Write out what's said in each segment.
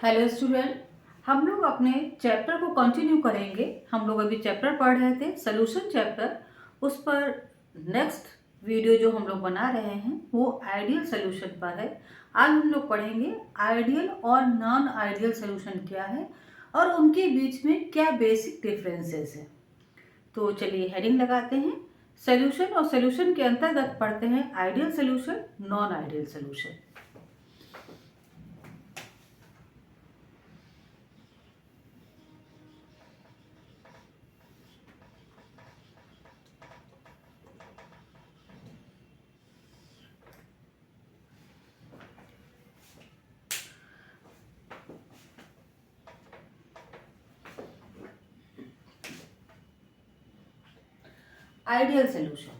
Hello student, हम लोग अपने चैप्टर को कंटिन्यू करेंगे। हम लोग अभी चैप्टर पढ़ रहे थे सोल्यूशन चैप्टर। उस पर नेक्स्ट वीडियो जो हम लोग बना रहे हैं वो आइडियल सोल्यूशन पर है। आज हम लोग पढ़ेंगे आइडियल और नॉन आइडियल सोल्यूशन क्या है और उनके बीच में क्या बेसिक डिफरेंसेस है। तो चलिए हेडिंग लगाते हैं। सोल्यूशन और सोल्यूशन के अंतर्गत पढ़ते हैं ideal solution, non ideal solution. Ideal solution,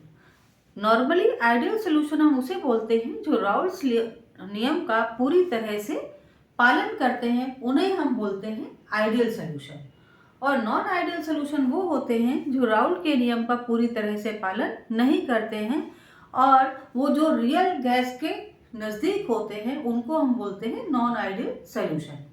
normally ideal solution हम उसे बोलते हैं जो राउल्स नियम का पूरी तरह से पालन करते हैं, उन्हें हम बोलते हैं आइडियल सोल्यूशन। और नॉन आइडियल सोल्यूशन वो होते हैं जो राउल के नियम का पूरी तरह से पालन नहीं करते हैं और वो जो रियल गैस के नज़दीक होते हैं उनको हम बोलते हैं नॉन आइडियल सोल्यूशन।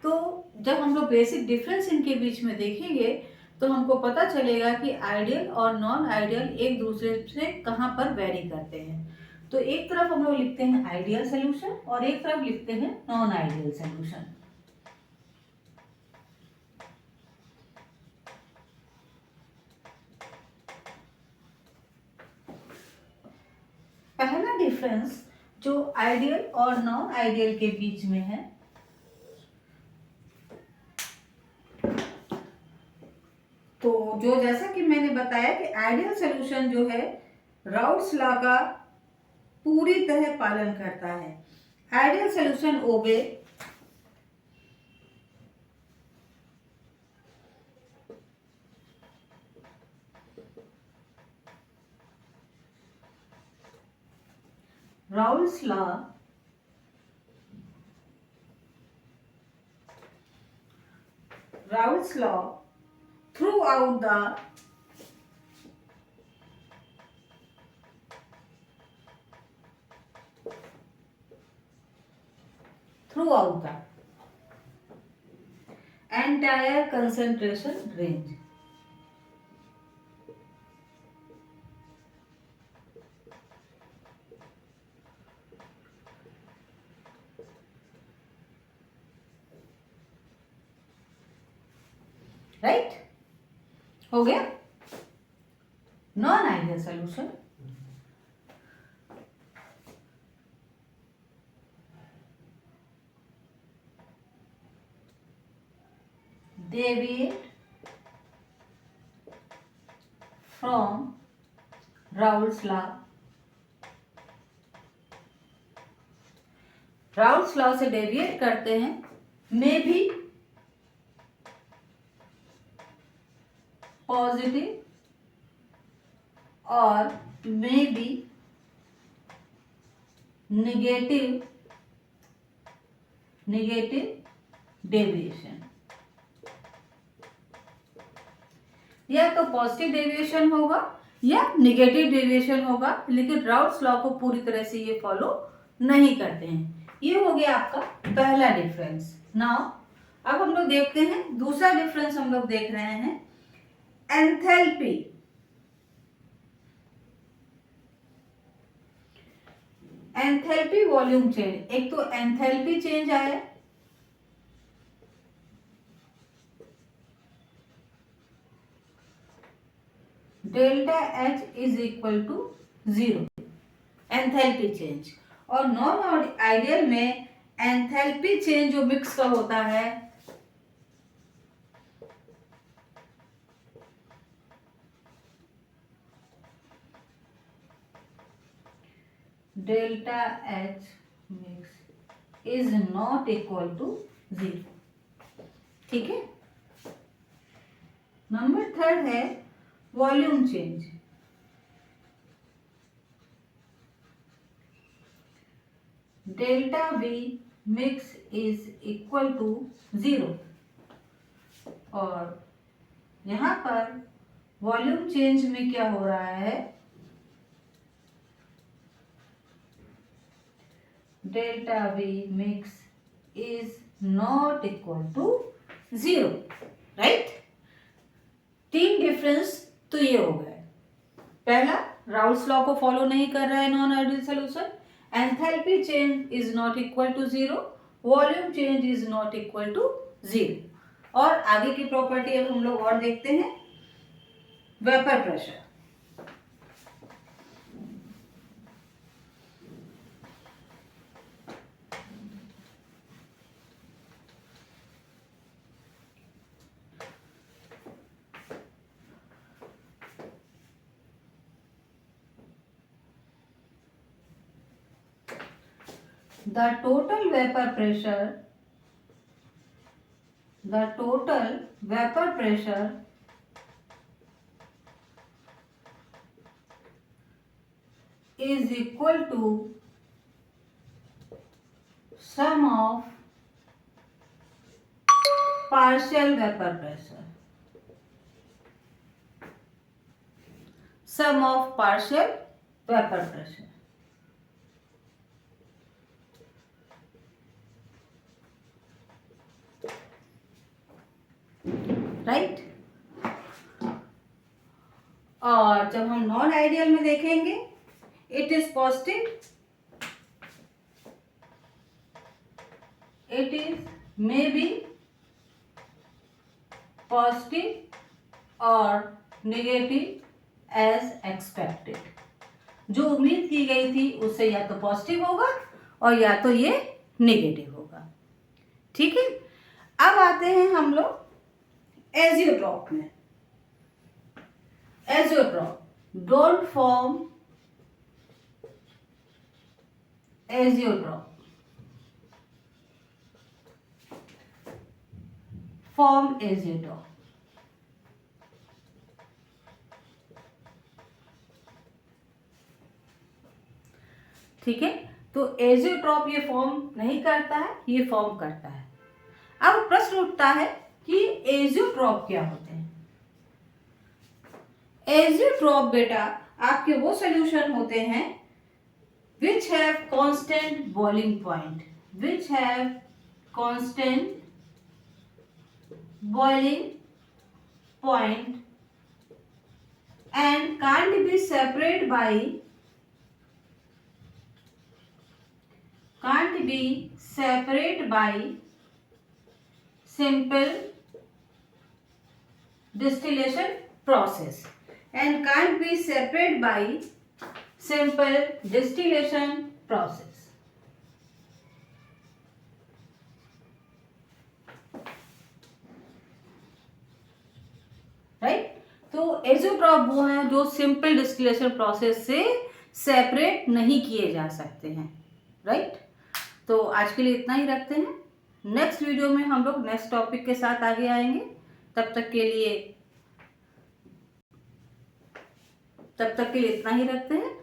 तो जब हम लोग बेसिक डिफरेंस इनके बीच में देखेंगे तो हमको पता चलेगा कि आइडियल और नॉन आइडियल एक दूसरे से कहाँ पर वेरी करते हैं। तो एक तरफ हम लोग लिखते हैं आइडियल सोल्यूशन और एक तरफ लिखते हैं नॉन आइडियल सोल्यूशन। पहला डिफरेंस जो आइडियल और नॉन आइडियल के बीच में है, तो जो जैसा कि मैंने बताया कि आइडियल सोल्यूशन जो है राउल्स लॉ का पूरी तरह पालन करता है। Ideal solution obey Raoult's law throughout the entire concentration range. Right, हो गया। Non ideal solution, deviate from Raoult's law। Raoult's law से डेविएट करते हैं, मे बी पॉजिटिव और मे बी नेगेटिव डेविएशन। या तो पॉजिटिव डेविएशन होगा या नेगेटिव डेविएशन होगा, लेकिन राउल्स लॉ को पूरी तरह से ये फॉलो नहीं करते हैं। ये हो गया आपका पहला डिफरेंस। नाउ अब हम लोग देखते हैं दूसरा डिफरेंस। हम लोग देख रहे हैं एंथैल्पी। एंथैल्पी वॉल्यूम चेंज, एक तो एंथैल्पी चेंज आया, delta H is equal to 0, enthalpy change. और नॉन आइडियल में एंथैल्पी चेंज जो मिक्स का होता है delta H mix is not equal to 0। ठीक है। नंबर थर्ड है volume change. Delta V mix is equal to 0 और यहां पर वॉल्यूम चेंज में क्या हो रहा है, delta V mix is not equal to 0, right. 3 difference तो ये हो गए। पहला, राउल्स लॉ को फॉलो नहीं कर रहा है non ideal solution. Enthalpy change is not equal to 0, volume change is not equal to 0। और आगे की प्रॉपर्टी अब हम लोग और देखते हैं। Vapour pressure, the total vapor pressure is equal to sum of partial vapor pressure, sum of partial vapor pressure, right. और जब हम नॉन आइडियल में देखेंगे, it is positive, it is may be positive और नेगेटिव एज एक्सपेक्टेड। जो उम्मीद की गई थी उससे या तो पॉजिटिव होगा और या तो ये नेगेटिव होगा, ठीक है। अब आते हैं हम लोग एजियोट्रॉप में। Azeotrope don't form azeotrope, form azeotrope, ठीक है। तो एजियोट्रॉप ये फॉर्म नहीं करता है, ये फॉर्म करता है। अब प्रश्न उठता है कि एजियोट्रॉप क्या होते हैं। एजियोट्रॉप बेटा आपके वो सॉल्यूशन होते हैं which have constant boiling point, which have constant boiling point and can't be separated by simple distillation process, and can't be separated by simple distillation process, right. तो एजियोट्रॉप वो हैं जो सिंपल डिस्टिलेशन प्रोसेस से separate नहीं किए जा सकते हैं, राइट। तो आज के लिए इतना ही रखते हैं। नेक्स्ट वीडियो में हम लोग नेक्स्ट टॉपिक के साथ आगे आएंगे। तब तक के लिए इतना ही रखते हैं।